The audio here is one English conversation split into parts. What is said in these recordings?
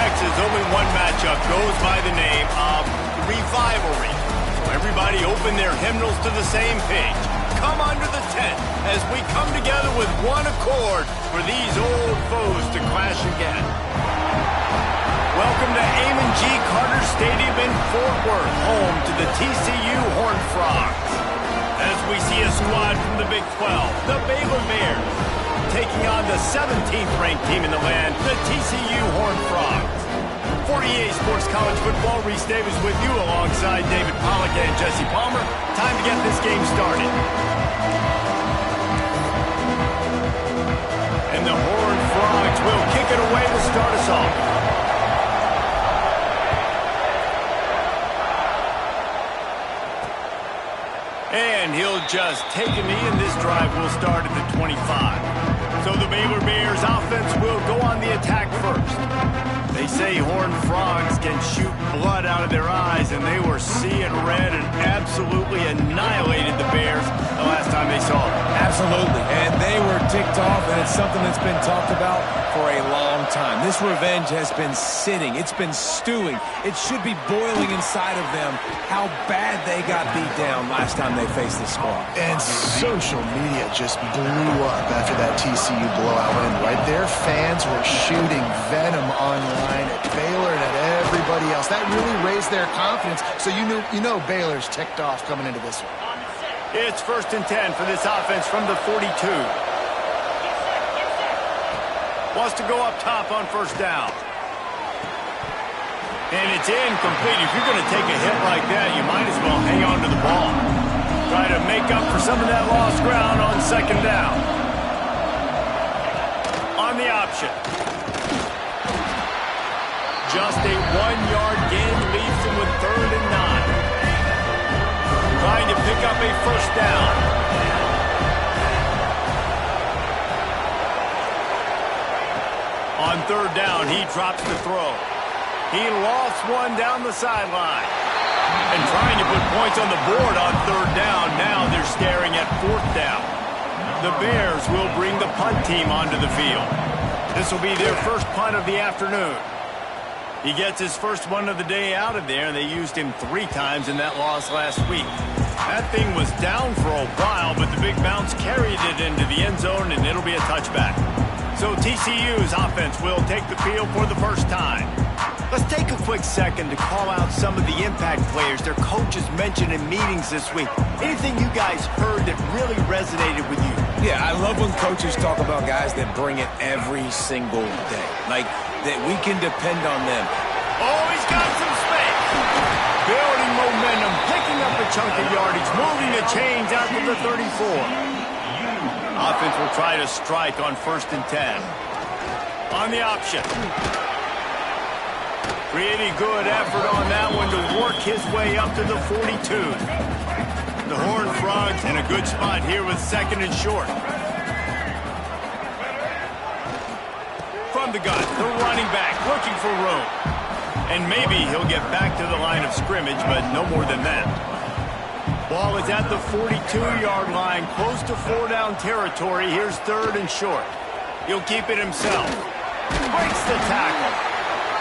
Texas, only one matchup goes by the name of Revivalry. So everybody open their hymnals to the same page. Come under the tent as we come together with one accord for these old foes to clash again. Welcome to Amon G. Carter Stadium in Fort Worth, home to the TCU Horned Frogs. As we see a squad from the Big 12, the Baylor Bears, taking on the 17th ranked team in the land, the TCU Horned Frogs. 48 Sports College Football, Reese Davis with you alongside David Pollack and Jesse Palmer. Time to get this game started. And the Horned Frogs will kick it away to start us off. And he'll just take a knee, and this drive will start at the 25. So the Baylor Bears offense will go on the attack first. They say Horned Frogs can shoot blood out of their eyes, and they were seeing red and absolutely annihilated the Bears the last time they saw them. Absolutely, and they were ticked off, and it's something that's been talked about for a long time. This revenge has been sitting. It's been stewing. It should be boiling inside of them how bad they got beat down last time they faced this squad. And social media just blew up after that TCU blowout win. Right there, fans were shooting venom online at Baylor and at everybody else. That really raised their confidence, so you know Baylor's ticked off coming into this one. It's 1st and 10 for this offense from the 42. Wants to go up top on 1st down. And it's incomplete. If you're going to take a hit like that, you might as well hang on to the ball. Try to make up for some of that lost ground on 2nd down. On the option. Just a 1-yard gain leaves him with 3rd and 9. Trying to pick up a 1st down. On 3rd down, he drops the throw. He lost one down the sideline. And trying to put points on the board on 3rd down. Now they're staring at 4th down. The Bears will bring the punt team onto the field. This will be their first punt of the afternoon. He gets his first one of the day out of there, and they used him 3 times in that loss last week. That thing was down for a while, but the big bounce carried it into the end zone, and it'll be a touchback. So TCU's offense will take the field for the first time. Let's take a quick second to call out some of the impact players their coaches mentioned in meetings this week. Anything you guys heard that really resonated with you? Yeah, I love when coaches talk about guys that bring it every single day. Like, that we can depend on them. Oh, he's got some space. Building momentum, picking up a chunk of yardage, moving the chains out to the 34. Offense will try to strike on 1st and 10. On the option. Pretty good effort on that one to work his way up to the 42. The Horned Frogs in a good spot here with 2nd and short. From the gun, the running back looking for room. And maybe he'll get back to the line of scrimmage, but no more than that. Ball is at the 42-yard line, close to 4-down territory. Here's 3rd and short. He'll keep it himself. Breaks the tackle.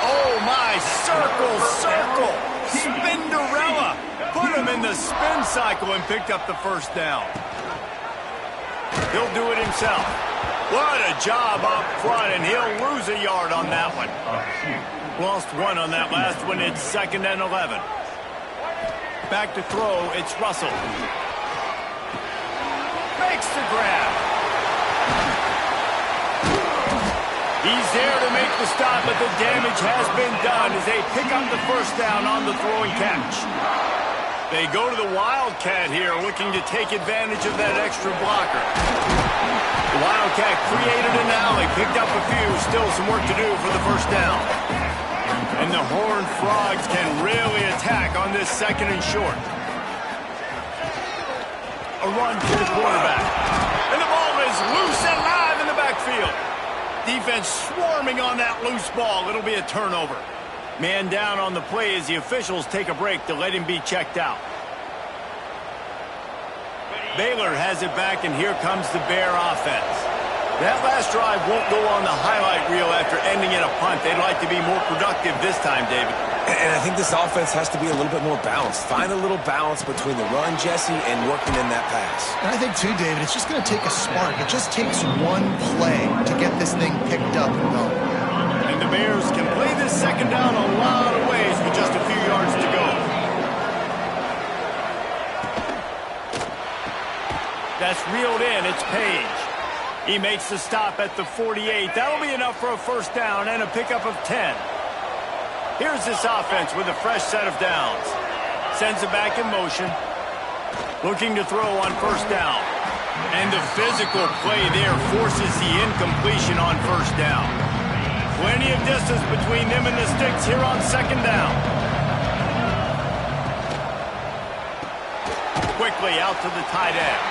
Oh, my, circle. Spinderella. Put him in the spin cycle and picked up the 1st down. He'll do it himself. What a job up front, and he'll lose a yard on that one. Lost one on that last one. It's 2nd and 11. Back to throw. It's Russell. Makes the grab. He's there to make the stop, but the damage has been done as they pick up the 1st down on the throwing catch. They go to the Wildcat here, looking to take advantage of that extra blocker. The Wildcat created an alley, picked up a few, still some work to do for the 1st down. And the Horned Frogs can really attack on this 2nd and short. A run to the quarterback. And the ball is loose and live in the backfield. Defense swarming on that loose ball. It'll be a turnover. Man down on the play as the officials take a break to let him be checked out. Baylor has it back, and here comes the Bear offense. That last drive won't go on the highlight reel after ending in a punt. They'd like to be more productive this time, David. And I think this offense has to be a little bit more balanced. Find a little balance between the run, Jesse, and working in that pass. And I think, too, David, it's just going to take a spark. It just takes one play to get this thing picked up and going. And the Bears can play this second down a lot of ways with just a few yards to go. That's reeled in. It's Page. He makes the stop at the 48. That'll be enough for a first down and a pickup of 10. Here's this offense with a fresh set of downs. Sends it back in motion. Looking to throw on first down. And the physical play there forces the incompletion on first down. Plenty of distance between them and the sticks here on second down. Quickly out to the tight end.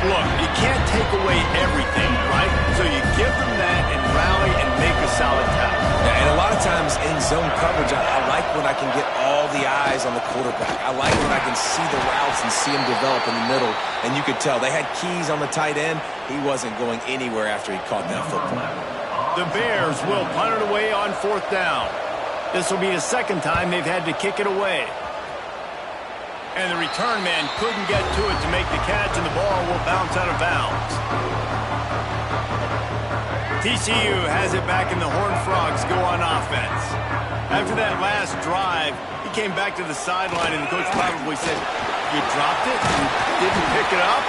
Look, you can't take away everything, right? So you give them that and rally and make a solid tackle. Yeah, and a lot of times in zone coverage, I like when I can get all the eyes on the quarterback. I like when I can see the routes and see him develop in the middle. And you could tell they had keys on the tight end. He wasn't going anywhere after he caught that football. The Bears will punt it away on fourth down. This will be the second time they've had to kick it away. And the return man couldn't get to it to make the catch, and the ball will bounce out of bounds. TCU has it back, and the Horned Frogs go on offense. After that last drive, he came back to the sideline, and the coach probably said, "You dropped it? You didn't pick it up?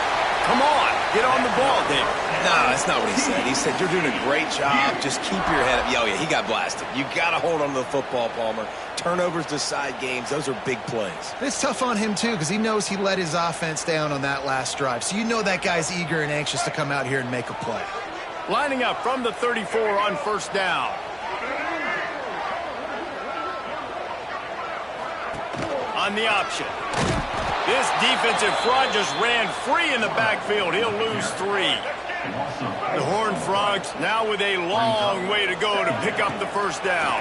Come on, get on the ball, David." No, that's not what he said. He said, "You're doing a great job. Just keep your head up." Oh, yeah, he got blasted. You got to hold on to the football, Palmer. Turnovers decide games. Those are big plays. It's tough on him, too, because he knows he let his offense down on that last drive. So you know that guy's eager and anxious to come out here and make a play. Lining up from the 34 on first down. On the option. This defensive front just ran free in the backfield. He'll lose 3. The Horned Frogs now with a long way to go to pick up the first down.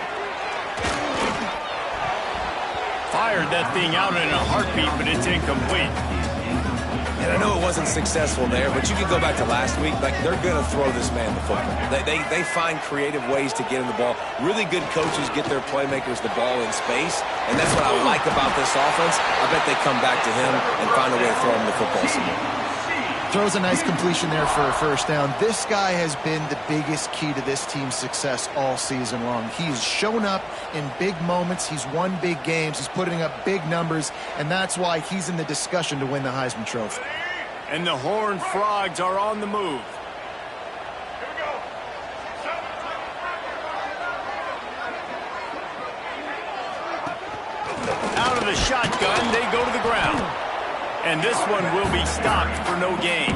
Fired that thing out in a heartbeat, but it's incomplete. And I know it wasn't successful there, but you can go back to last week. Like, they're going to throw this man the football. They find creative ways to get him the ball. Really good coaches get their playmakers the ball in space, and that's what I like about this offense. I bet they come back to him and find a way to throw him the football somewhere. Throws a nice completion there for a first down. This guy has been the biggest key to this team's success all season long. He's shown up in big moments. He's won big games. He's putting up big numbers, and that's why he's in the discussion to win the Heisman Trophy. And the Horned Frogs are on the move. Out of the shotgun, they go to the ground. And this one will be stopped for no gain.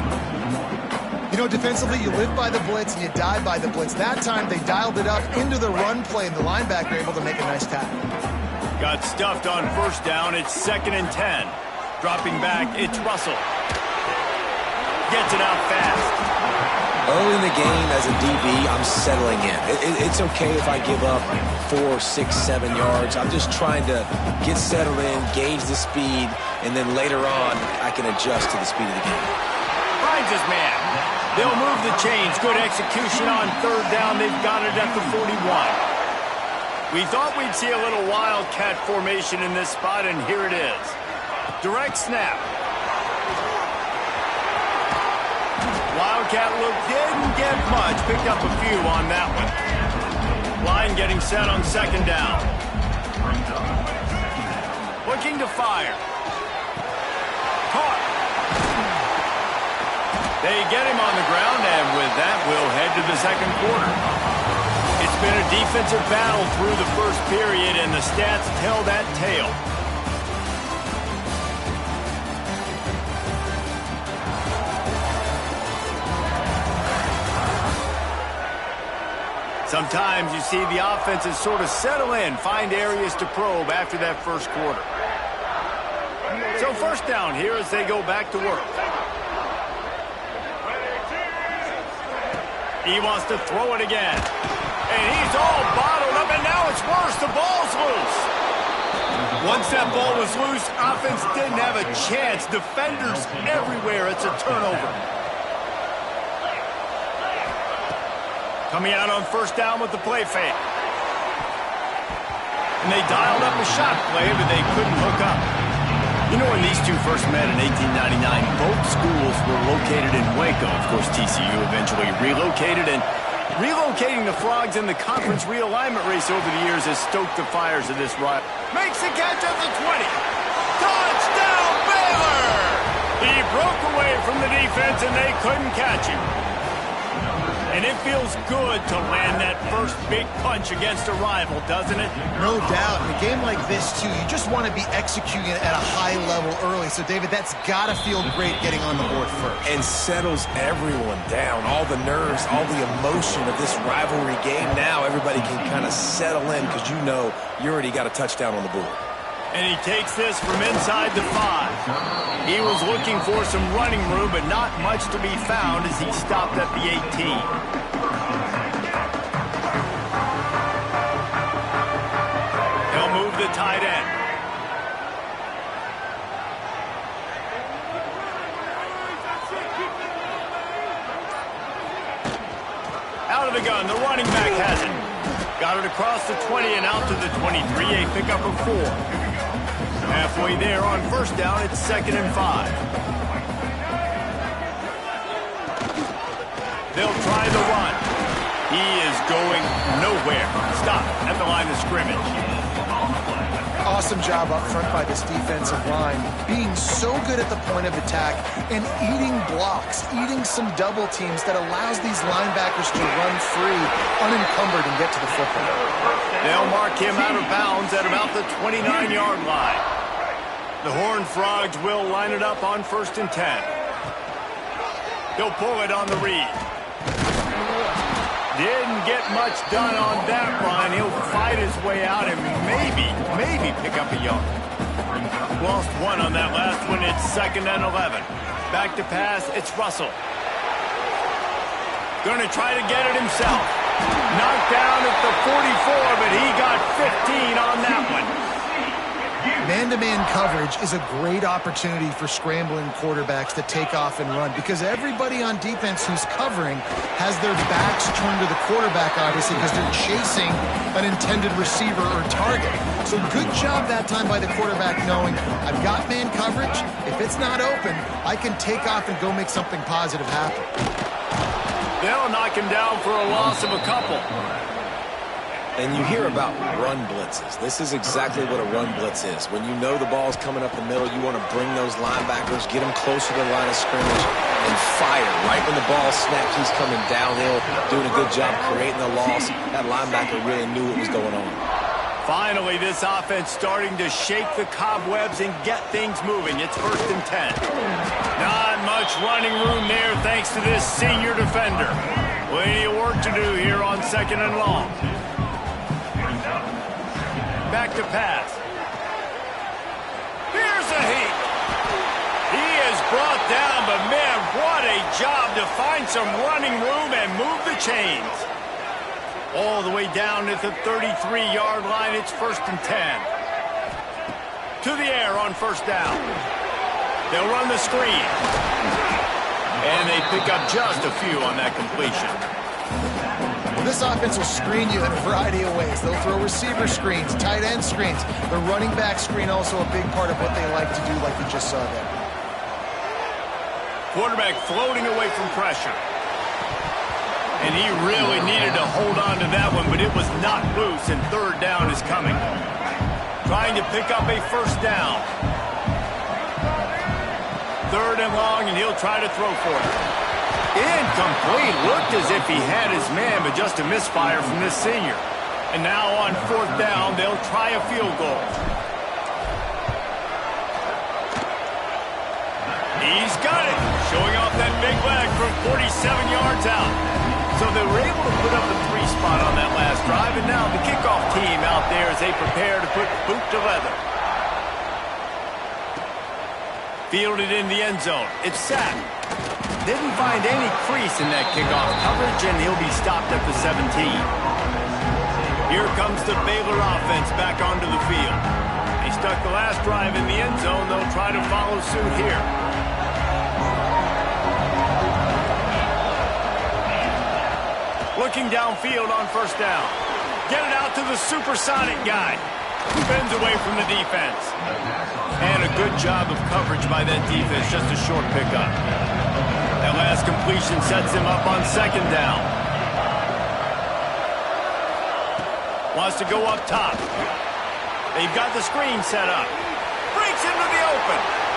You know, defensively, you live by the blitz and you die by the blitz. That time, they dialed it up into the run play, and the linebacker able to make a nice tackle. Got stuffed on first down. It's 2nd and 10. Dropping back, it's Russell. Gets it out fast. Early in the game, as a DB, I'm settling in. It's okay if I give up 4, 6, 7 yards. I'm just trying to get settled in, gauge the speed, and then later on, I can adjust to the speed of the game. Finds his man. They'll move the chains. Good execution on third down. They've got it at the 41. We thought we'd see a little wildcat formation in this spot, and here it is. Direct snap. Wildcat look didn't get much. Picked up a few on that one. Line getting set on second down. Looking to fire. Caught. They get him on the ground, and with that, we'll head to the second quarter. It's been a defensive battle through the first period, and the stats tell that tale. Sometimes you see the offenses sort of settle in, find areas to probe after that first quarter. So first down here as they go back to work. He wants to throw it again. And he's all bottled up, and now it's worse. The ball's loose. Once that ball was loose, offense didn't have a chance. Defenders everywhere. It's a turnover. Coming out on first down with the play fake. And they dialed up a shot play, but they couldn't hook up. You know, when these two first met in 1899, both schools were located in Waco. Of course, TCU eventually relocated, and relocating the Frogs in the conference realignment race over the years has stoked the fires of this rival. Makes the catch at the 20. Touchdown, Baylor! He broke away from the defense, and they couldn't catch him. And it feels good to land that first big punch against a rival, doesn't it? No doubt. In a game like this, too, you just want to be executing it at a high level early. So, David, that's got to feel great getting on the board first. And settles everyone down. All the nerves, all the emotion of this rivalry game. Now everybody can kind of settle in because you know you already got a touchdown on the board. And he takes this from inside the 5. He was looking for some running room, but not much to be found as he stopped at the 18. He'll move the tight end. Out of the gun, the running back has it. Got it across the 20 and out to the 23, a pickup of 4. Halfway there on first down, it's 2nd and 5. They'll try the run. He is going nowhere. Stop at the line of scrimmage. Awesome job up front by this defensive line, being so good at the point of attack and eating blocks, eating some double teams that allows these linebackers to run free, unencumbered, and get to the football. They'll mark him out of bounds at about the 29-yard line. The Horned Frogs will line it up on 1st and 10. He'll pull it on the read. Didn't get much done on that run. He'll fight his way out and maybe pick up a yard. Lost 1 on that last one. It's 2nd and 11. Back to pass. It's Russell. Going to try to get it himself. Knocked down at the 44, but he got 15 on that one. Man-to-man coverage is a great opportunity for scrambling quarterbacks to take off and run because everybody on defense who's covering has their backs turned to the quarterback, obviously, because they're chasing an intended receiver or target. So good job that time by the quarterback knowing I've got man coverage. If it's not open, I can take off and go make something positive happen. They'll knock him down for a loss of a couple. And you hear about run blitzes. This is exactly what a run blitz is. When you know the ball's coming up the middle, you want to bring those linebackers, get them closer to the line of scrimmage, and fire. Right when the ball snaps, he's coming downhill, doing a good job creating the loss. That linebacker really knew what was going on. Finally, this offense starting to shake the cobwebs and get things moving. It's 1st and 10. Not much running room there thanks to this senior defender. Plenty of work to do here on 2nd and long. Back to pass. Here's a heat. He is brought down, but man, what a job to find some running room and move the chains. All the way down at the 33-yard line, it's 1st and 10. To the air on first down. They'll run the screen. And they pick up just a few on that completion. This offense will screen you in a variety of ways. They'll throw receiver screens, tight end screens. The running back screen also a big part of what they like to do, like you just saw there. Quarterback floating away from pressure. And he really needed to hold on to that one, but it was not loose, and 3rd down is coming. Trying to pick up a 1st down. 3rd and long, and he'll try to throw for it. Incomplete. Looked as if he had his man, but just a misfire from this senior. And now on 4th down, they'll try a field goal. He's got it. Showing off that big leg from 47 yards out. So they were able to put up a 3 spot on that last drive, and now the kickoff team out there as they prepare to put boot to leather. Fielded in the end zone. It's sacked. Didn't find any crease in that kickoff coverage, and he'll be stopped at the 17. Here comes the Baylor offense back onto the field. They stuck the last drive in the end zone. They'll try to follow suit here. Looking downfield on first down. Get it out to the supersonic guy. Bends away from the defense. And a good job of coverage by that defense. Just a short pickup. That last completion sets him up on second down. Wants to go up top. They've got the screen set up. Breaks into the open.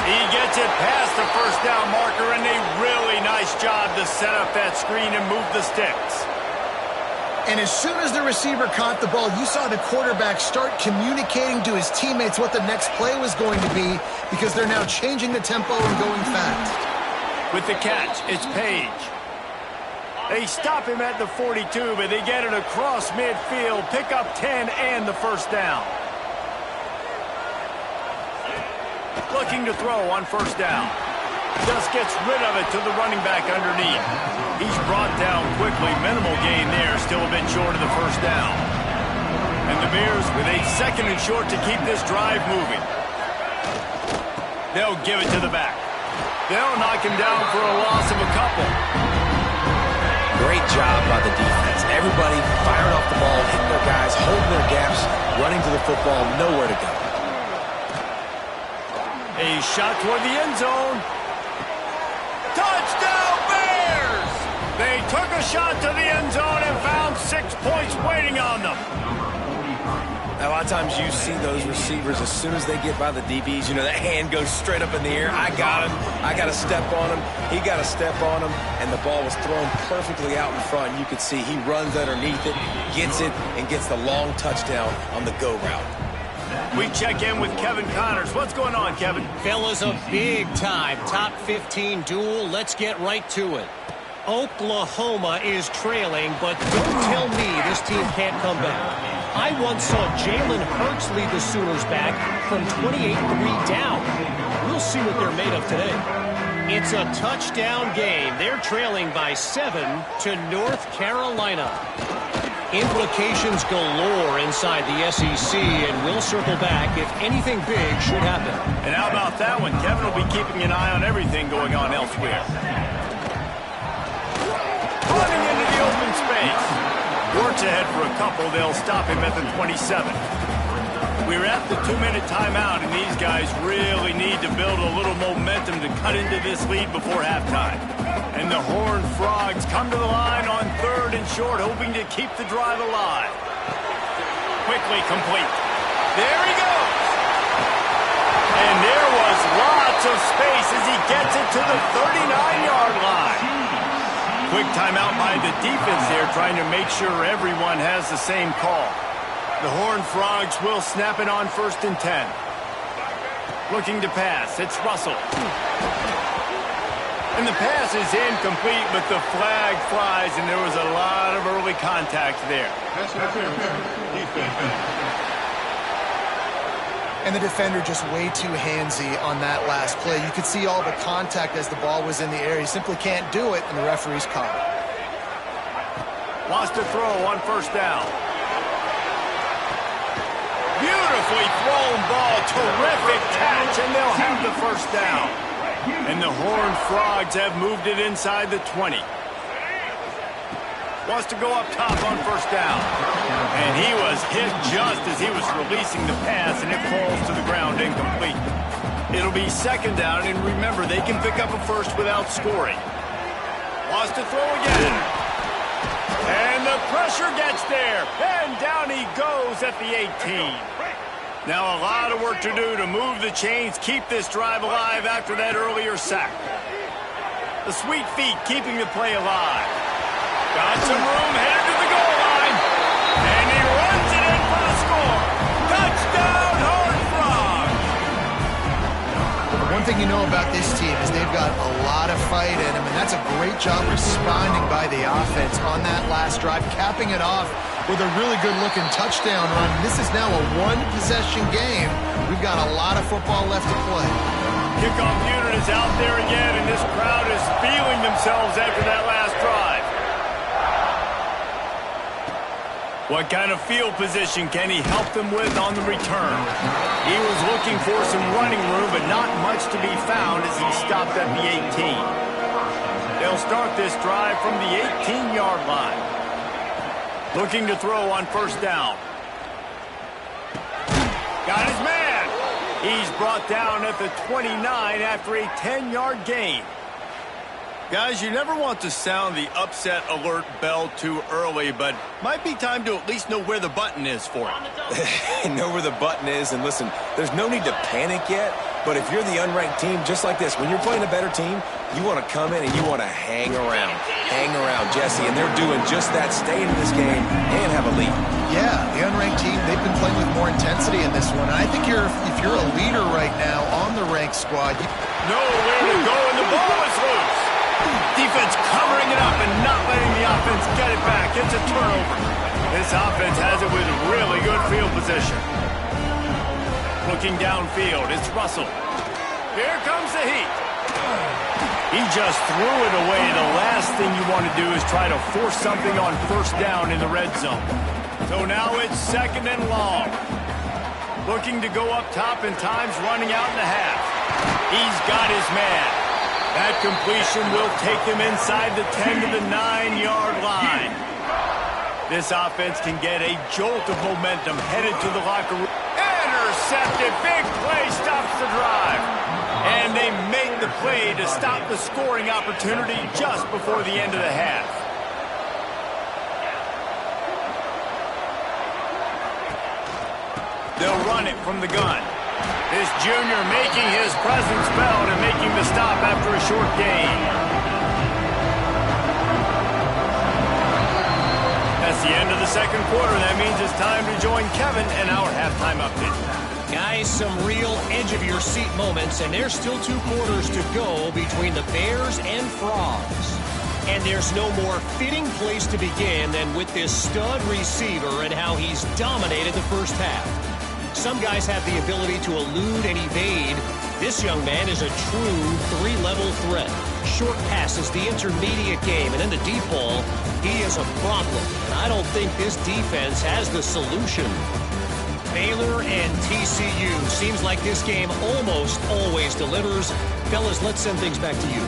He gets it past the first down marker, and a really nice job to set up that screen and move the sticks. And as soon as the receiver caught the ball, you saw the quarterback start communicating to his teammates what the next play was going to be because they're now changing the tempo and going fast. With the catch, it's Page. They stop him at the 42, but they get it across midfield, pick up 10 and the first down. Looking to throw on first down. Just gets rid of it to the running back underneath. He's brought down quickly. Minimal gain there. Still a bit short of the first down. And the Bears with a second and short to keep this drive moving. They'll give it to the back. They'll knock him down for a loss of a couple. Great job by the defense. Everybody firing off the ball, hitting their guys, holding their gaps, running to the football, nowhere to go. A shot toward the end zone. Touchdown, Bears! They took a shot to the end zone and found 6 points waiting on them. A lot of times you see those receivers, as soon as they get by the DBs, you know, that hand goes straight up in the air. I got him. I got to step on him. He got to step on him. And the ball was thrown perfectly out in front. You could see he runs underneath it, gets it, and gets the long touchdown on the go route. We check in with Kevin Connors. What's going on, Kevin? Fellas, a big-time top 15 duel. Let's get right to it. Oklahoma is trailing, but don't tell me this team can't come back. I once saw Jalen Hurts lead the Sooners back from 28-3 down. We'll see what they're made of today. It's a touchdown game. They're trailing by 7 to North Carolina. Implications galore inside the SEC, and we'll circle back if anything big should happen. And how about that one? Kevin will be keeping an eye on everything going on elsewhere. Running into the open space. Works ahead for a couple. They'll stop him at the 27. We're at the 2-minute timeout, and these guys really need to build a little momentum to cut into this lead before halftime. And the Horned Frogs come to the line on 3rd and short, hoping to keep the drive alive. Quickly complete. There he goes. And there was lots of space as he gets it to the 39-yard line. Quick timeout by the defense there, trying to make sure everyone has the same call. The Horned Frogs will snap it on 1st and 10. Looking to pass. It's Russell. And the pass is incomplete, but the flag flies, and there was a lot of early contact there. And the defender just way too handsy on that last play. You could see all the contact as the ball was in the air. He simply can't do it, and the referee's caught it. Wants to throw on 1st down. Beautifully thrown ball. Terrific catch, and they'll have the 1st down. And the Horned Frogs have moved it inside the 20. Wants to go up top on 1st down. And he was hit just as he was releasing the pass, and it falls to the ground incomplete. It'll be 2nd down, and remember, they can pick up a first without scoring. Wants to throw again. And the pressure gets there. And down he goes at the 18. Now a lot of work to do to move the chains, keep this drive alive after that earlier sack. The sweet feet keeping the play alive. Got some room, headed to the goal line. And he runs it in for the score. Touchdown, Horned Frogs! One thing you know about this team is they've got a lot of fight in them, and that's a great job responding by the offense on that last drive, capping it off with a really good-looking touchdown run. This is now a one-possession game. We've got a lot of football left to play. Kickoff unit is out there again, and this crowd is feeling themselves after that last drive. What kind of field position can he help them with on the return? He was looking for some running room, but not much to be found as he stopped at the 18. They'll start this drive from the 18-yard line. Looking to throw on first down. Got his man. He's brought down at the 29 after a 10-yard gain. Guys, you never want to sound the upset alert bell too early, but might be time to at least know where the button is for it. Know where the button is, and listen, there's no need to panic yet, but if you're the unranked team, just like this, when you're playing a better team, you want to come in and you want to hang around. Hang around, Jesse, and they're doing just that, stay into this game and have a lead. Yeah, the unranked team, they've been playing with more intensity in this one. And I think if you're a leader right now on the ranked squad, nowhere to go, and the ball is loose. Defense covering it up and not letting the offense get it back. It's a turnover. This offense has it with really good field position. Looking downfield, it's Russell. Here comes the heat. He just threw it away. The last thing you want to do is try to force something on first down in the red zone. So now it's second and long. Looking to go up top, and time's running out in the half. He's got his man. That completion will take him inside the 10 to the 9-yard line. This offense can get a jolt of momentum headed to the locker room. Intercepted. Big play stops the drive. And they make the play to stop the scoring opportunity just before the end of the half. They'll run it from the gun. This junior making his presence felt and making the stop after a short gain. That's the end of the second quarter. That means it's time to join Kevin and our halftime update. Guys, some real edge-of-your-seat moments, and there's still 2 quarters to go between the Bears and Frogs. And there's no more fitting place to begin than with this stud receiver and how he's dominated the first half. Some guys have the ability to elude and evade. This young man is a true 3-level threat. Short passes, the intermediate game, and then the deep ball, he is a problem. And I don't think this defense has the solution. Baylor and TCU. Seems like this game almost always delivers. Fellas, let's send things back to you.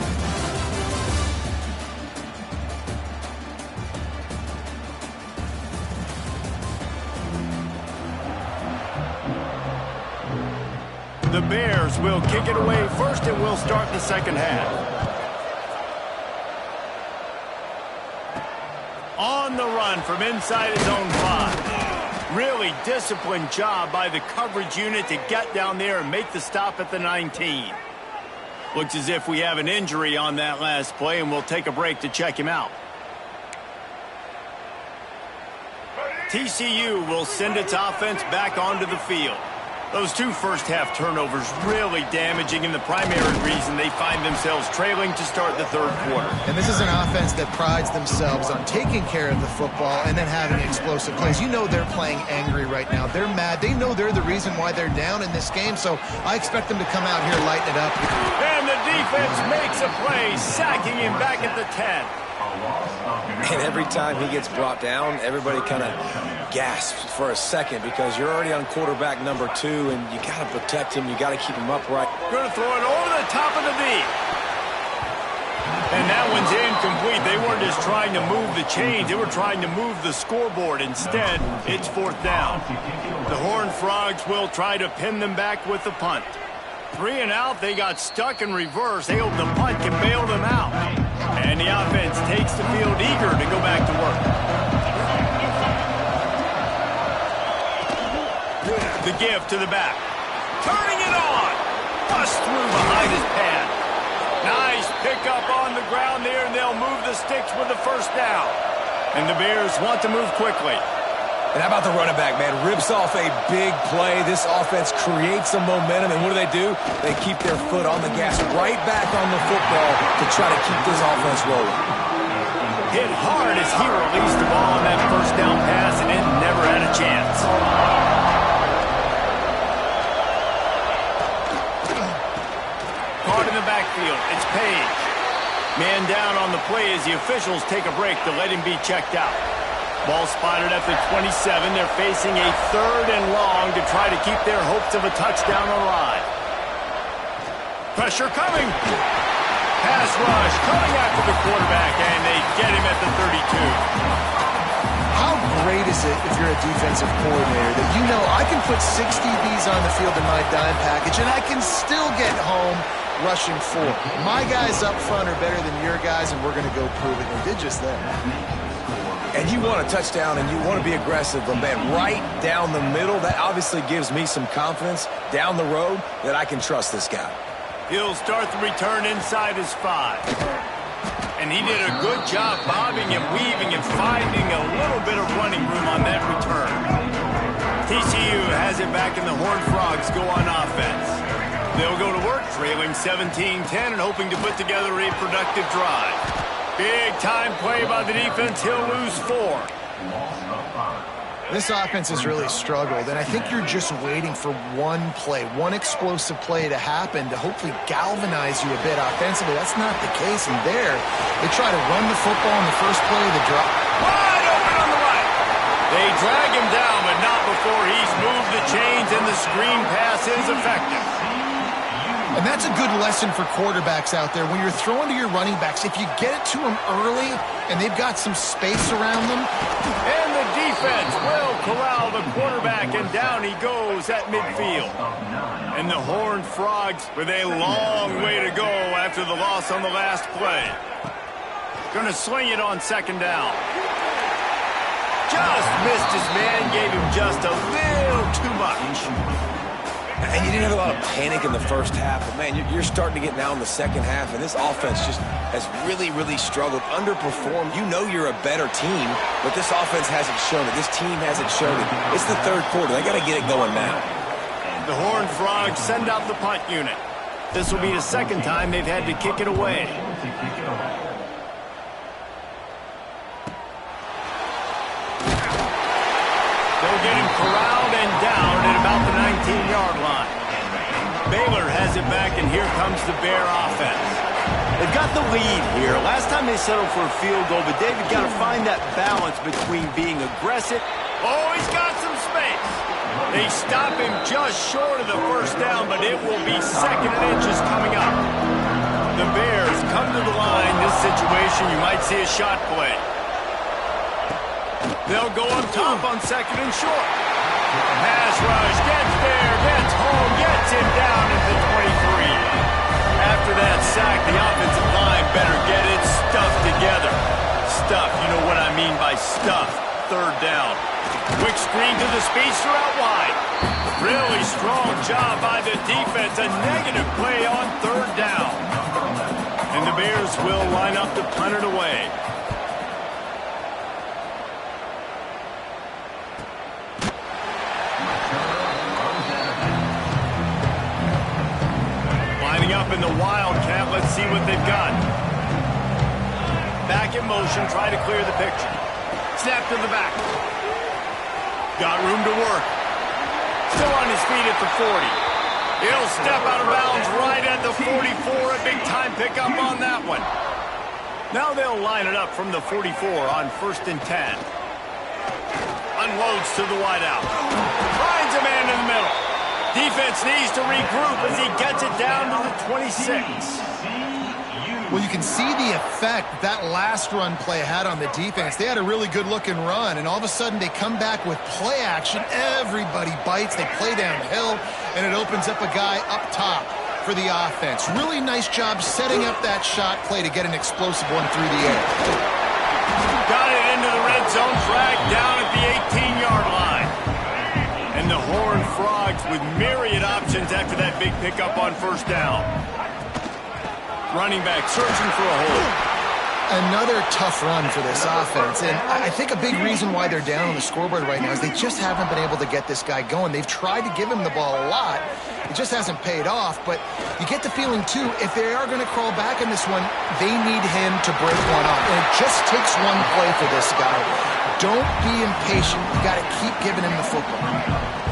The Bears will kick it away first, and we'll start the second half. On the run from inside his own 5. Really disciplined job by the coverage unit to get down there and make the stop at the 19. Looks as if we have an injury on that last play, and we'll take a break to check him out. TCU will send its offense back onto the field. Those 2 first-half turnovers really damaging, and the primary reason they find themselves trailing to start the third quarter. And this is an offense that prides themselves on taking care of the football and then having explosive plays. You know they're playing angry right now. They're mad. They know they're the reason why they're down in this game, so I expect them to come out here, lighten it up. And the defense makes a play, sacking him back at the 10. And every time he gets brought down, everybody kind of gasps for a second because you're already on quarterback number 2, and you got to protect him. You got to keep him upright. Going to throw it over the top of the deep. And that one's incomplete. They weren't just trying to move the chains. They were trying to move the scoreboard. Instead, it's fourth down. The Horned Frogs will try to pin them back with the punt. 3 and out. They got stuck in reverse. They hope the punt can bail them out. And the offense takes the field eager to go back to work. The give to the back. Turning it on. Bust through behind his pad. Nice pickup on the ground there, and they'll move the sticks with the first down. And the Bears want to move quickly. And how about the running back, man? Rips off a big play. This offense creates some momentum, and what do? They keep their foot on the gas right back on the football to try to keep this offense rolling. Hit hard as he released the ball on that first down pass, and it never had a chance. Caught in the backfield. It's Page. Man down on the play as the officials take a break to let him be checked out. Ball spotted at the 27. They're facing a 3rd and long to try to keep their hopes of a touchdown alive. Pressure coming. Pass rush coming after the quarterback, and they get him at the 32. How great is it if you're a defensive coordinator that you know I can put 6 DBs on the field in my dime package and I can still get home rushing 4. My guys up front are better than your guys, and we're going to go prove it. They did just that. And you want a touchdown and you want to be aggressive, but man, right down the middle, that obviously gives me some confidence down the road that I can trust this guy. He'll start the return inside his 5. And he did a good job bobbing and weaving and finding a little bit of running room on that return. TCU has it back, and the Horned Frogs go on offense. They'll go to work trailing 17-10 and hoping to put together a productive drive. Big time play by the defense. He'll lose 4. This offense has really struggled, and I think you're just waiting for one play, one explosive play to happen to hopefully galvanize you a bit offensively. That's not the case, and there, they try to run the football in the first play of the drop. Wide open on the right. They drag him down, but not before he's moved the chains, and the screen pass is effective. And that's a good lesson for quarterbacks out there. When you're throwing to your running backs, if you get it to them early and they've got some space around them. And the defense will corral the quarterback, and down he goes at midfield. And the Horned Frogs with a long way to go after the loss on the last play. Going to sling it on 2nd down. Just missed his man, gave him just a little too much. And you didn't have a lot of panic in the first half, but man, you're starting to get now in the second half, and this offense just has really, really struggled, underperformed. You know you're a better team, but this offense hasn't shown it. This team hasn't shown it. It's the 3rd quarter. They got to get it going now. The Horned Frogs send out the punt unit. This will be the 2nd time they've had to kick it away. They'll get him corralled and down at about the 19-yard line. Baylor has it back, and here comes the Bear offense. They've got the lead here. Last time they settled for a field goal, but David got to find that balance between being aggressive. Oh, he's got some space. They stop him just short of the 1st down, but it will be 2nd and inches coming up. The Bears come to the line. This situation, you might see a shot play. They'll go up top on 2nd and short. Pass rush, gets there, gets home, gets him down at the 23. After that sack, the offensive line better get it stuffed together. Stuffed, you know what I mean by stuffed. 3rd down. Quick screen to the speedster out wide. Really strong job by the defense. A negative play on 3rd down. And the Bears will line up to punt it away. Up in the Wildcat. Let's see what they've got. Back in motion, try to clear the picture. Snap to the back. Got room to work. Still on his feet at the 40. He'll step out of bounds right at the 44. A big time pickup on that one. Now they'll line it up from the 44 on 1st and 10. Unloads to the wideout. Finds a man in the middle. Defense needs to regroup as he gets it down to the 26. Well, you can see the effect that last run play had on the defense. They had a really good-looking run, and all of a sudden they come back with play action. Everybody bites. They play downhill, and it opens up a guy up top for the offense. Really nice job setting up that shot play to get an explosive one through the air. Got it into the red zone, flag down at the 18-yard line. And the Horned Frogs with myriad options after that big pickup on 1st down. Running back searching for a hole. Another tough run for this offense, and I think a big reason why they're down on the scoreboard right now is they just haven't been able to get this guy going. They've tried to give him the ball a lot. It just hasn't paid off, but you get the feeling, too, if they are going to crawl back in this one, they need him to break one off, and it just takes one play for this guy. Don't be impatient. You've got to keep giving him the football.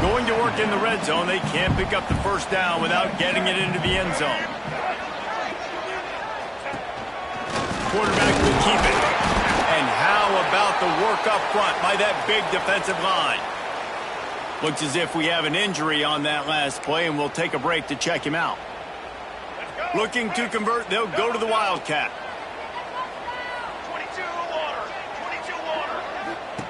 Going to work in the red zone, they can't pick up the 1st down without getting it into the end zone. Quarterback will keep it. And how about the work up front by that big defensive line? Looks as if we have an injury on that last play, and we'll take a break to check him out. Let's go. Looking to convert, they'll go to the Wildcat. 22 water. 22 water.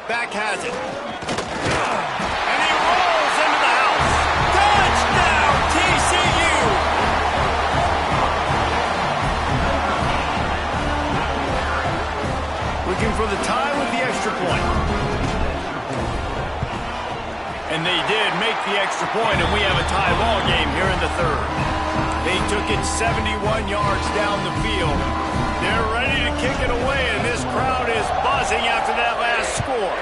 Back has it. And he rolls into the house. Touchdown, TCU! Looking for the tie with the extra point. And they did make the extra point, and we have a tie ball game here in the third. They took it 71 yards down the field. They're ready to kick it away, and this crowd is buzzing after that last score.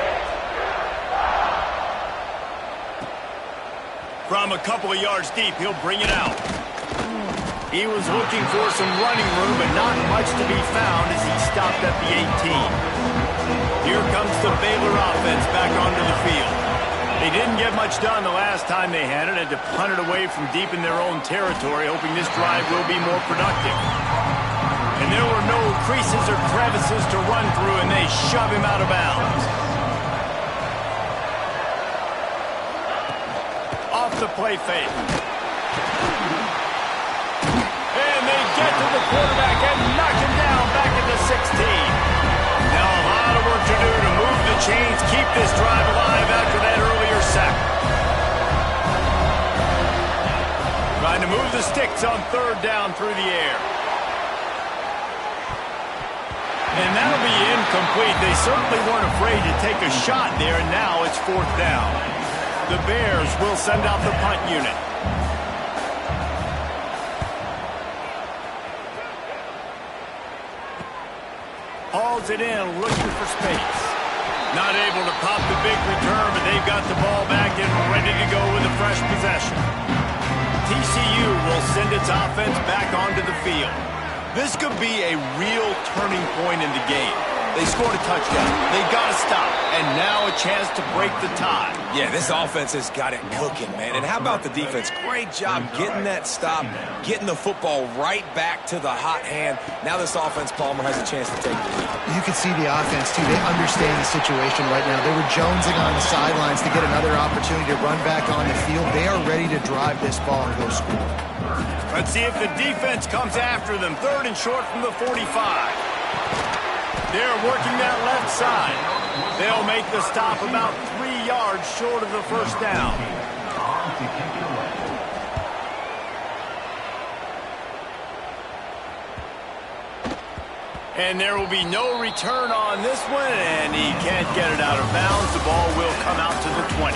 From a couple of yards deep, he'll bring it out. He was looking for some running room, but not much to be found as he stopped at the 18. Here comes the Baylor offense back onto the field. They didn't get much done the last time they had it, and to punt it away from deep in their own territory, hoping this drive will be more productive. And there were no creases or crevices to run through, and they shove him out of bounds. Off the play fake. And they get to the quarterback and knock him down back at the 16. Now a lot of work to do to move the chains, keep this drive alive after that earlier sack. Trying to move the sticks on third down through the air. And that'll be incomplete. They certainly weren't afraid to take a shot there, and now it's fourth down. The Bears will send out the punt unit. Hauls it in, looking for space. Not able to pop the big return, but they've got the ball back and ready to go with a fresh possession. TCU will send its offense back onto the field. This could be a real turning point in the game. They scored a touchdown. They got to stop. And now a chance to break the tie. Yeah, this offense has got it cooking, man. And how about the defense? Great job getting that stop, getting the football right back to the hot hand. Now this offense, Palmer, has a chance to take the lead. You can see the offense, too. They understand the situation right now. They were jonesing on the sidelines to get another opportunity to run back on the field. They are ready to drive this ball and go score. Let's see if the defense comes after them. Third and short from the 45. They're working that left side. They'll make the stop about 3 yards short of the first down. And there will be no return on this one, and he can't get it out of bounds. The ball will come out to the 20.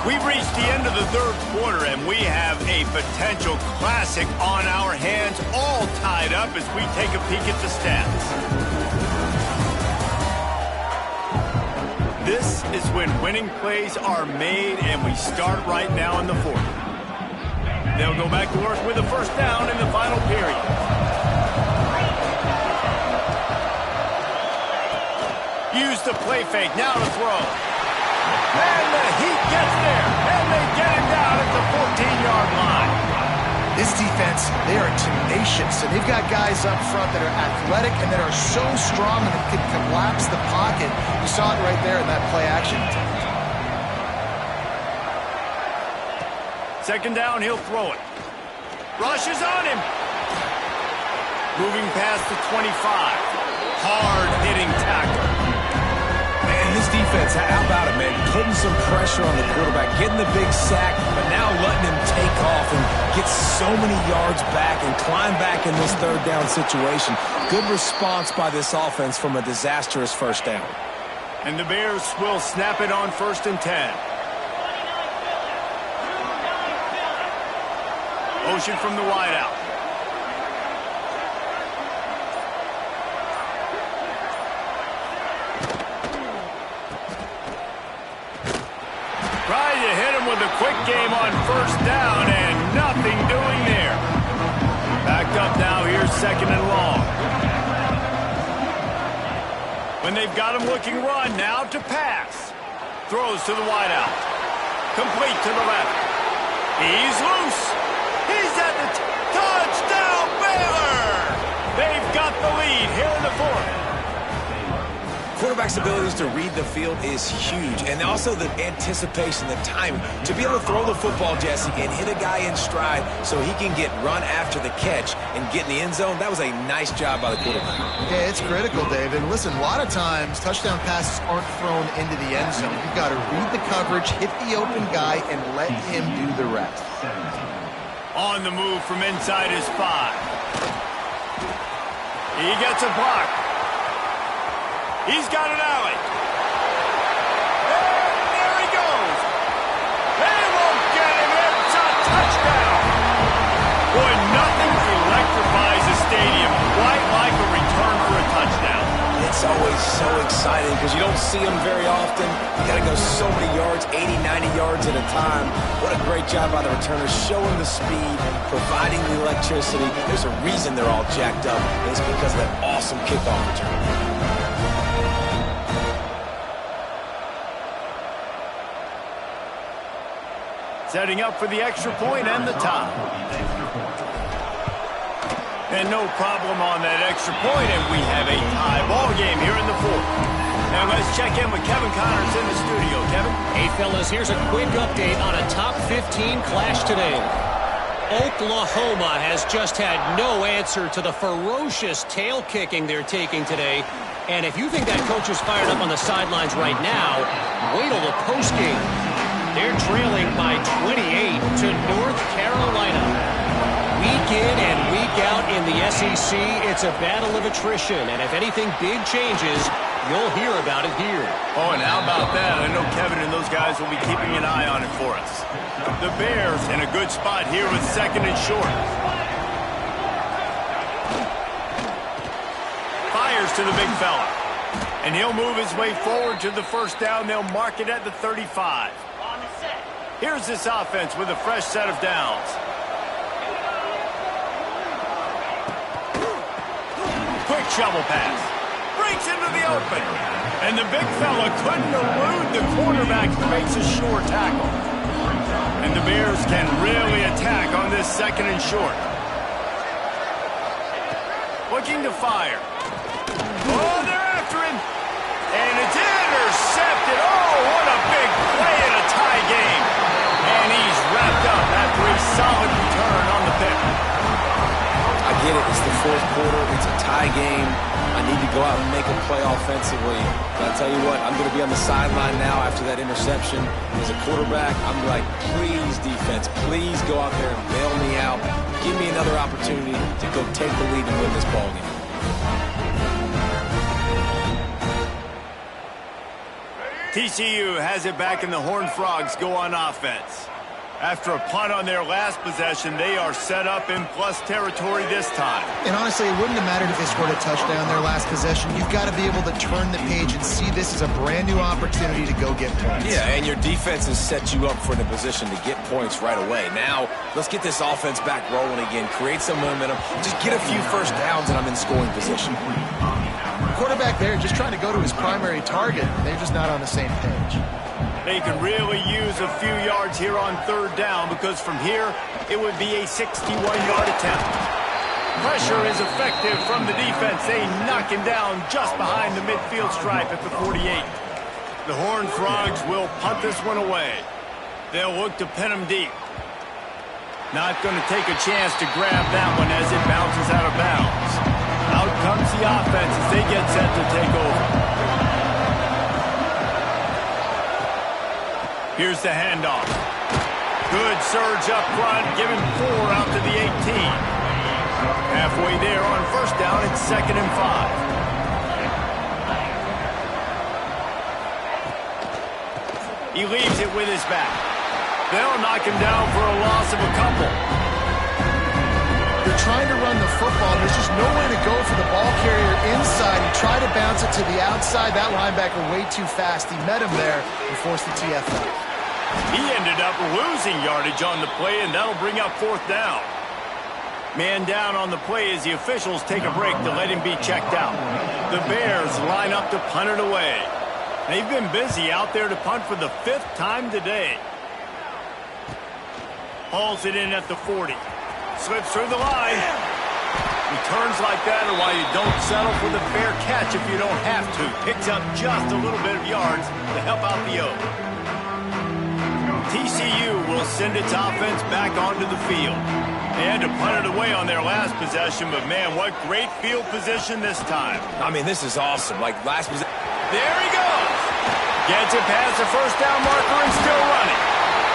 We've reached the end of the third quarter, and we have a potential classic on our hands, all tied up as we take a peek at the stats. This is when winning plays are made, and we start right now in the fourth. They'll go back to work with a first down in the final period. Use the play fake, now to throw. And the Heat gets there, and they get him down at the 14-yard line. This defense, they are tenacious, and they've got guys up front that are athletic and that are so strong that can collapse the pocket. You saw it right there in that play action. Second down, he'll throw it. Rush is on him. Moving past the 25. Hard-hitting tackle. Man, this defense, how about it, man? Putting some pressure on the quarterback, getting the big sack, but now letting him take off and get so many yards back and climb back in this third down situation. Good response by this offense from a disastrous first down. And the Bears will snap it on 1st and 10. Motion from the wideout. Trying to hit him with a quick game on first down, and nothing doing there. Backed up now, here's second and long. When they've got him looking run, now to pass. Throws to the wideout. Complete to the left. He's loose. He's at the touchdown, Baylor! They've got the lead here in the fourth. quarterback's abilities to read the field is huge, and also the anticipation, the timing. To be able to throw the football, Jesse, and hit a guy in stride so he can get run after the catch and get in the end zone, that was a nice job by the quarterback. Yeah, it's critical, David. Listen, a lot of times touchdown passes aren't thrown into the end zone. You've got to read the coverage, hit the open guy, and let him do the rest. On the move from inside his 5. He gets a block. He's got an alley. And there he goes. They won't get him. It's a touchdown. Boy, nothing electrifies a stadium quite like a return for a touchdown. It's always so exciting because you don't see them very often. You got to go so many yards, 80, 90 yards at a time. What a great job by the returners, showing the speed, providing the electricity. There's a reason they're all jacked up, and it's because of that awesome kickoff return. Setting up for the extra point and the tie. And no problem on that extra point, and we have a tie ball game here in the 4th. Now let's check in with Kevin Connors in the studio. Kevin? Hey, fellas, here's a quick update on a top 15 clash today. Oklahoma has just had no answer to the ferocious tail kicking they're taking today. And if you think that coach is fired up on the sidelines right now, wait till the postgame. They're trailing by 28 to North Carolina. Week in and week out in the SEC, it's a battle of attrition. And if anything big changes, you'll hear about it here. Oh, and how about that? I know Kevin and those guys will be keeping an eye on it for us. The Bears in a good spot here with 2nd and short. Fires to the big fella. And he'll move his way forward to the first down. They'll mark it at the 35. Here's this offense with a fresh set of downs. Quick shovel pass. Breaks into the open. And the big fella couldn't elude the quarterback who makes a sure tackle. And the Bears can really attack on this 2nd and short. Looking to fire. Oh, they're after him. And it's intercepted. Oh, what a big play in a tie game. And he's wrapped up after a solid return on the pick. I get it. It's the 4th quarter. It's a tie game. I need to go out and make a play offensively. But I tell you what, I'm going to be on the sideline now after that interception. As a quarterback, I'm like, please, defense, please go out there and bail me out. Give me another opportunity to go take the lead and win this ballgame. TCU has it back, and the Horned Frogs go on offense. After a punt on their last possession, they are set up in plus territory this time. And honestly, it wouldn't have mattered if they scored a touchdown their last possession. You've got to be able to turn the page and see this as a brand new opportunity to go get points. Yeah, and your defense has set you up for the position to get points right away. Now, let's get this offense back rolling again, create some momentum, just get a few first downs, and I'm in scoring position. Quarterback there just trying to go to his primary target. They're just not on the same page. They could really use a few yards here on 3rd down, because from here, it would be a 61-yard attempt. Pressure is effective from the defense. They knock him down just behind the midfield stripe at the 48. The Horned Frogs will punt this one away. They'll look to pin him deep. Not going to take a chance to grab that one as it bounces out of bounds. Out comes the offense as they get set to take over. Here's the handoff. Good surge up front, giving 4 out to the 18. Halfway there on 1st down, it's 2nd and 5. He leaves it with his back. They'll knock him down for a loss of a couple. They're trying to run the football. There's just no way to go for the ball carrier inside. He tried to bounce it to the outside. That linebacker way too fast. He met him there and forced the TFL. He ended up losing yardage on the play, and that'll bring up 4th down. Man down on the play as the officials take a break to let him be checked out. The Bears line up to punt it away. They've been busy out there to punt for the 5th time today. Hauls it in at the 40. Slips through the line. Returns like that are why you don't settle for the fair catch if you don't have to. Picks up just a little bit of yards to help out the O. TCU will send its offense back onto the field. They had to punt it away on their last possession, but man, what great field position this time. I mean, this is awesome. Like last possession. There he goes. Gets it past the first down marker and still running.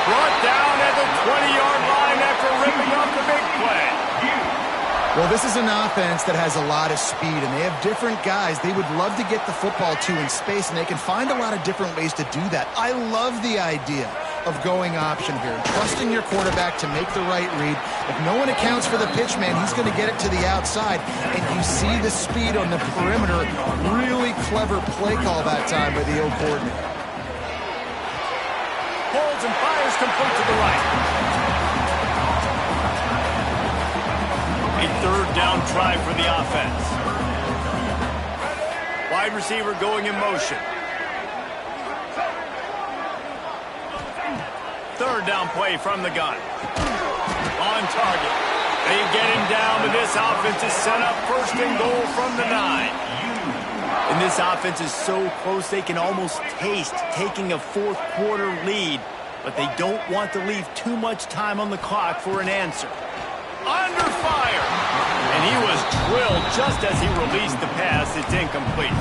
Brought down at the 20-yard line after ripping up the big play. Well, this is an offense that has a lot of speed, and they have different guys they would love to get the football to in space, and they can find a lot of different ways to do that. I love the idea of going option here, trusting your quarterback to make the right read. If no one accounts for the pitch man, he's going to get it to the outside, and you see the speed on the perimeter. Really clever play call that time by the O coordinator. Holds and fires complete to the right. A third down try for the offense. Wide receiver going in motion. Third down play from the gun. On target. They get him down, but this offense is set up first and goal from the 9. And this offense is so close they can almost taste taking a fourth quarter lead, but they don't want to leave too much time on the clock for an answer. Under fire! And he was drilled just as he released the pass. It's incomplete.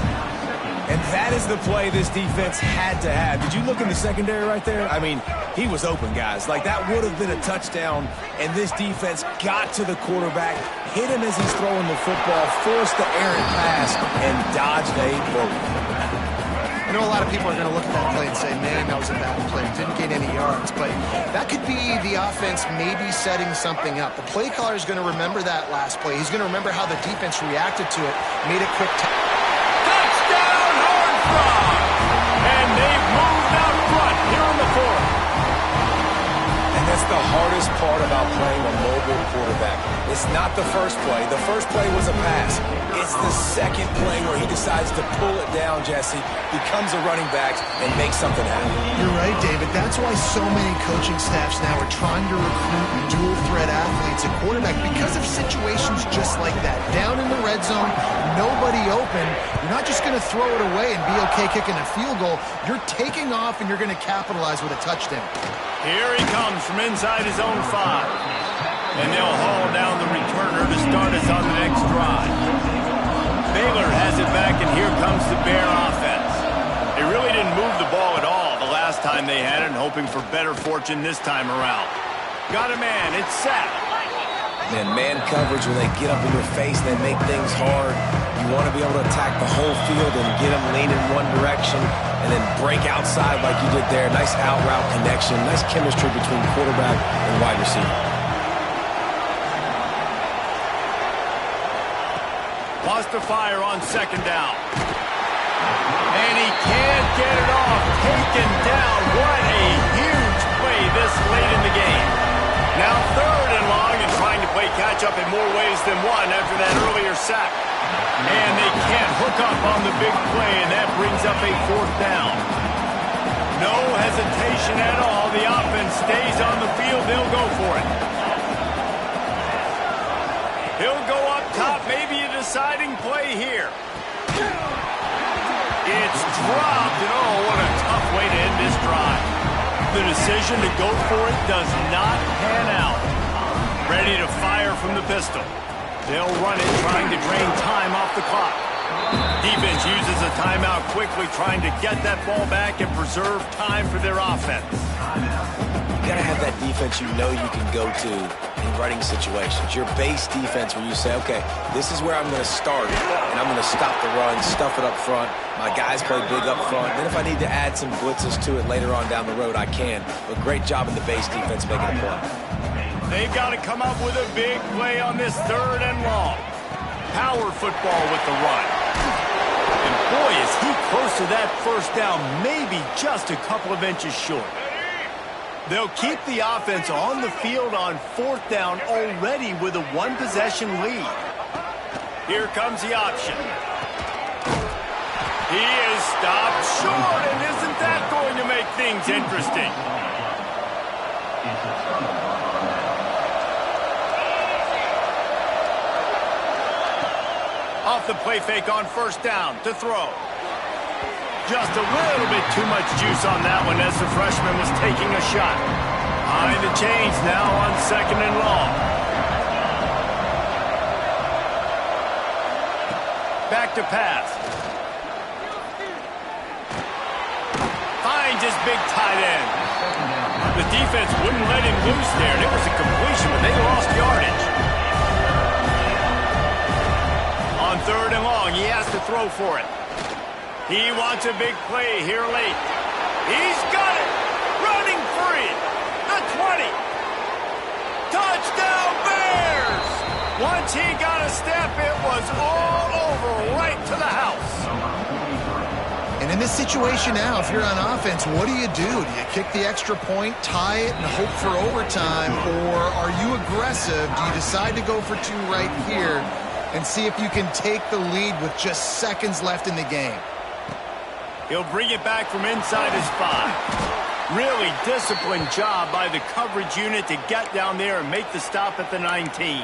And that is the play this defense had to have. Did you look in the secondary right there? I mean, he was open, guys. Like, that would have been a touchdown, and this defense got to the quarterback, hit him as he's throwing the football, forced the errant pass, and dodged a bullet. I know a lot of people are going to look at that play and say, man, that was a bad play. Didn't gain any yards. But that could be the offense maybe setting something up. The play caller is going to remember that last play. He's going to remember how the defense reacted to it, made a quick touchdown, Horned Frog! And they've moved out front here in the fourth. And that's the hardest part about playing a mobile quarterback. It's not the first play. The first play was a pass. It's the second play where he decides to pull it down, Jesse, becomes a running back, and makes something happen. You're right, David. That's why so many coaching staffs now are trying to recruit dual-threat athletes at quarterback because of situations just like that. Down in the red zone, nobody open. You're not just going to throw it away and be okay kicking a field goal. You're taking off, and you're going to capitalize with a touchdown. Here he comes from inside his own 5. And they'll haul down the returner to start us on the next drive. Baylor has it back, and here comes the Bear offense. They really didn't move the ball at all the last time they had it, and hoping for better fortune this time around. Got a man. It's set. Man coverage, when they get up in your face and they make things hard, you want to be able to attack the whole field and get them leaning one direction and then break outside like you did there. Nice out-route connection, nice chemistry between quarterback and wide receiver. Lost the fire on second down. And he can't get it off. Taken down. What a huge play this late in the game. Now third and long and trying to play catch-up in more ways than one after that earlier sack. And they can't hook up on the big play, and that brings up a fourth down. No hesitation at all. The offense stays on the field. They'll go for it. He'll go up top, maybe a deciding play here. It's dropped, and oh, what a tough way to end this drive. The decision to go for it does not pan out. Ready to fire from the pistol. They'll run it, trying to drain time off the clock. Defense uses a timeout quickly, trying to get that ball back and preserve time for their offense. You got to have that defense you know you can go to in running situations. Your base defense where you say, okay, this is where I'm going to start, and I'm going to stop the run, stuff it up front. My guys play big up front. Then if I need to add some blitzes to it later on down the road, I can. But great job in the base defense making a play. They've got to come up with a big play on this third and long. Power football with the run. And boy, is he close to that first down, maybe just a couple of inches short. They'll keep the offense on the field on fourth down already with a one-possession lead. Here comes the option. He is stopped short, and isn't that going to make things interesting? Off the play fake on first down to throw. Just a little bit too much juice on that one as the freshman was taking a shot. Behind the chains now on 2nd and long. Back to pass. Finds his big tight end. The defense wouldn't let him loose there, and it was a completion, but they lost yardage. On 3rd and long, he has to throw for it. He wants a big play here late. He's got it! Running free! The 20! Touchdown Bears! Once he got a step, it was all over right to the house. And in this situation now, if you're on offense, what do? Do you kick the extra point, tie it, and hope for overtime? Or are you aggressive? Do you decide to go for 2 right here and see if you can take the lead with just seconds left in the game? He'll bring it back from inside his 5. Really disciplined job by the coverage unit to get down there and make the stop at the 19.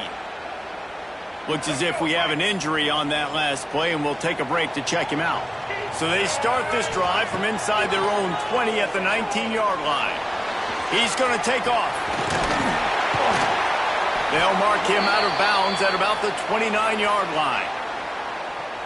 Looks as if we have an injury on that last play, and we'll take a break to check him out. So they start this drive from inside their own 20 at the 19-yard line. He's going to take off. They'll mark him out of bounds at about the 29-yard line.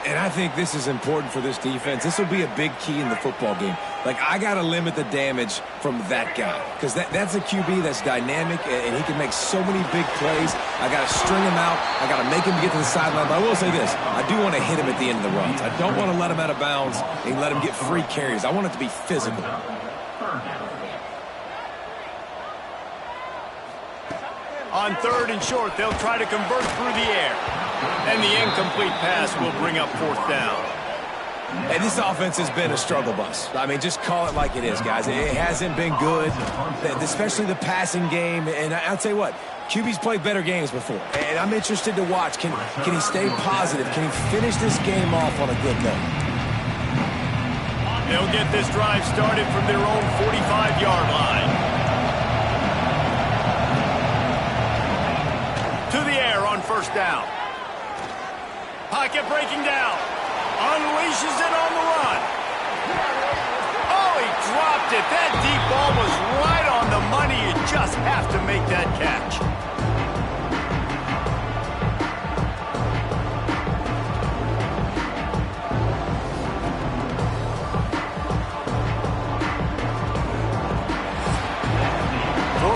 And I think this is important for this defense. This will be a big key in the football game. Like, I got to limit the damage from that guy because that's a QB that's dynamic, and he can make so many big plays. I got to string him out. I got to make him get to the sideline. But I will say this. I do want to hit him at the end of the runs. I don't want to let him out of bounds and let him get free carries. I want it to be physical. On 3rd and short, they'll try to convert through the air. And the incomplete pass will bring up 4th down. And this offense has been a struggle bus. I mean, just call it like it is, guys. It hasn't been good, especially the passing game. And I'll tell you what, QB's played better games before. And I'm interested to watch. Can he stay positive? Can he finish this game off on a good note? They'll get this drive started from their own 45-yard line. To the air on 1st down. Pocket breaking down. Unleashes it on the run. Oh, he dropped it. That deep ball was right on the money. You just have to make that catch.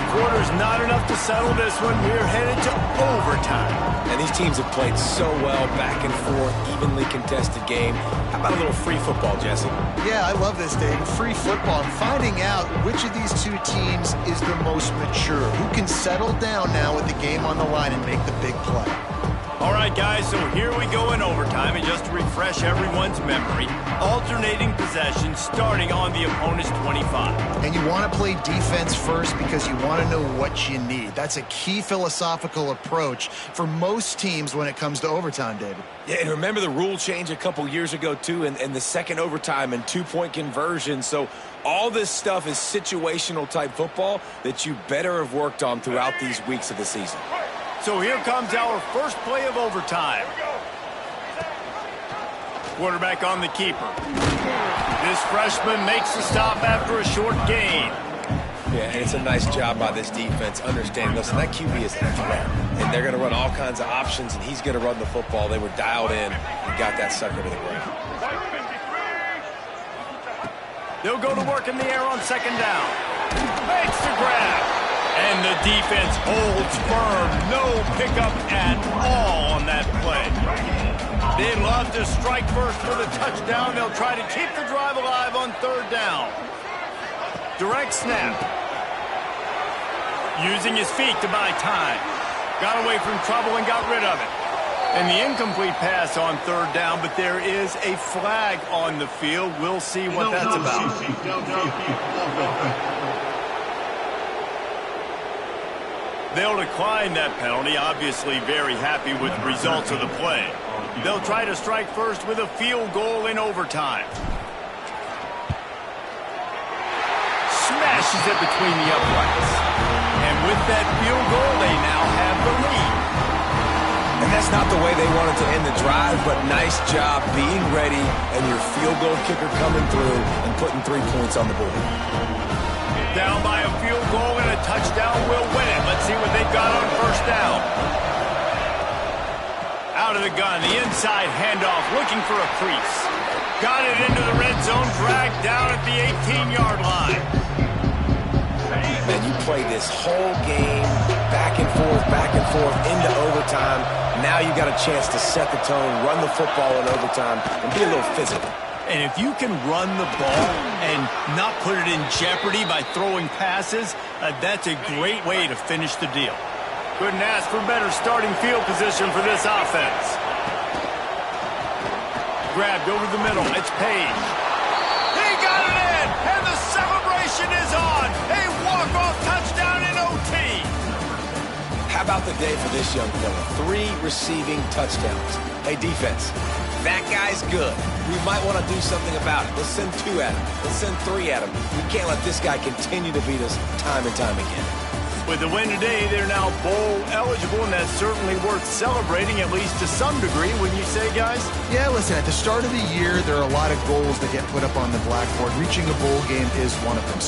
Quarters not enough to settle this one. We're headed to overtime. And these teams have played so well, back and forth, evenly contested game. How about a little free football, Jesse? Yeah, I love this, Dave. Free football. I'm finding out which of these 2 teams is the most mature. Who can settle down now with the game on the line and make the big play? All right, guys, so here we go in overtime. And just to refresh everyone's memory, alternating possession starting on the opponent's 25. And you want to play defense first because you want to know what you need. That's a key philosophical approach for most teams when it comes to overtime, David. Yeah, and remember the rule change a couple years ago, too, and the second overtime and 2-point conversion. So all this stuff is situational type football that you better have worked on throughout these weeks of the season. So here comes our first play of overtime. Quarterback on the keeper. This freshman makes the stop after a short gain. Yeah, and it's a nice job by this defense understanding, listen, that QB is a threat, and they're going to run all kinds of options, and he's going to run the football. They were dialed in and got that sucker to the ground. They'll go to work in the air on 2nd down. Makes the grab. And the defense holds firm. No pickup at all on that play. They'd love to strike first for the touchdown. They'll try to keep the drive alive on 3rd down. Direct snap. Using his feet to buy time. Got away from trouble and got rid of it. And the incomplete pass on 3rd down, but there is a flag on the field. We'll see what that's about. They'll decline that penalty, obviously very happy with the results of the play. They'll try to strike first with a field goal in overtime. Smashes it between the uprights. And with that field goal, they now have the lead. And that's not the the way they wanted to end the drive, but nice job being ready and your field goal kicker coming through and putting 3 points on the board. Down by a field goal and a touchdown will win it. Let's see what they've got on first down. Out of the gun, the inside handoff, looking for a crease. Got it into the red zone, dragged down at the 18-yard line. Man, you play this whole game back and forth, into overtime. Now you got a chance to set the tone, run the football in overtime, and be a little physical. And if you can run the ball and not put it in jeopardy by throwing passes, that's a great way to finish the deal. Couldn't ask for better starting field position for this offense. Grabbed over the middle. It's Page. He got it in, and the celebration is on. A walk-off touchdown in OT. How about the day for this young fella? 3 receiving touchdowns. Hey, defense, that guy's good. We might want to do something about it. Let's send 2 at him. Let's send 3 at him. We can't let this guy continue to beat us time and time again. With the win today, they're now bowl eligible, and that's certainly worth celebrating, at least to some degree, wouldn't you say, guys? Yeah, listen, at the start of the year, there are a lot of goals that get put up on the blackboard. Reaching a bowl game is one of them. So